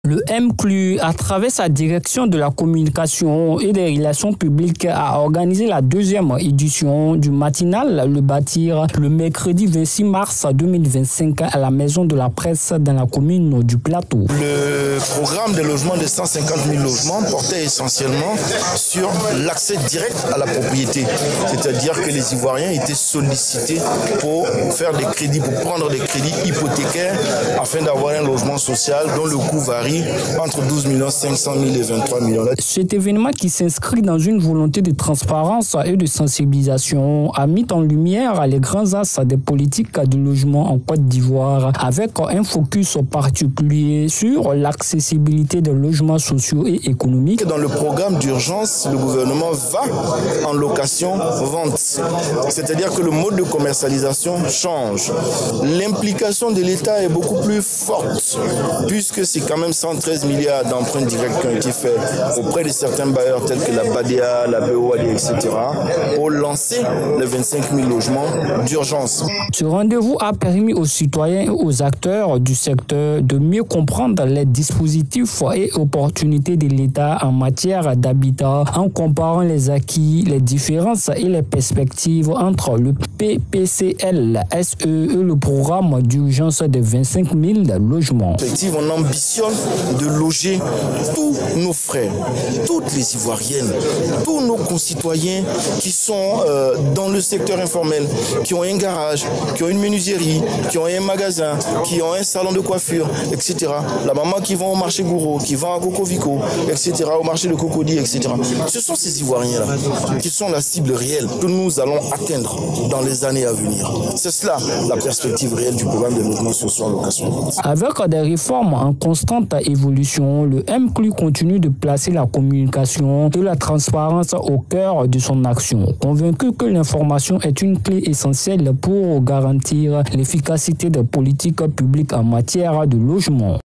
Le MCLU, à travers sa direction de la communication et des relations publiques, a organisé la deuxième édition du matinal Le Bâtir le mercredi 26 mars 2025 à la Maison de la Presse dans la commune du Plateau. Le programme de logement de 150 000 logements portait essentiellement sur l'accès direct à la propriété. C'est-à-dire que les Ivoiriens étaient sollicités pour faire des crédits, pour prendre des crédits hypothécaires afin d'avoir un logement social dont le coût varie entre 12 500 000 et 23 millions. Cet événement qui s'inscrit dans une volonté de transparence et de sensibilisation a mis en lumière les grands axes des politiques de logement en Côte d'Ivoire avec un focus particulier sur l'accessibilité des logements sociaux et économiques. Dans le programme d'urgence, le gouvernement va en location-vente. C'est-à-dire que le mode de commercialisation change. L'implication de l'État est beaucoup plus forte puisque c'est quand même 113 milliards d'emprunts directs qui ont été faits auprès de certains bailleurs tels que la BADEA, la BOAD, etc. pour lancer les 25 000 logements d'urgence. Ce rendez-vous a permis aux citoyens et aux acteurs du secteur de mieux comprendre les dispositifs et opportunités de l'État en matière d'habitat en comparant les acquis, les différences et les perspectives entre le PPCL, SE et le programme d'urgence de 25 000 logements. On ambitionne de loger tous nos frères, toutes les Ivoiriennes, tous nos concitoyens qui sont dans le secteur informel, qui ont un garage, qui ont une menuiserie, qui ont un magasin, qui ont un salon de coiffure, etc. La maman qui va au marché Gouro, qui va à Cocovico, etc., au marché de Cocody, etc. Ce sont ces Ivoiriens-là qui sont la cible réelle que nous allons atteindre dans les années à venir. C'est cela la perspective réelle du programme de logement social en location. Avec des réformes en constante évolution, le MCLU continue de placer la communication et la transparence au cœur de son action, convaincu que l'information est une clé essentielle pour garantir l'efficacité des politiques publiques en matière de logement.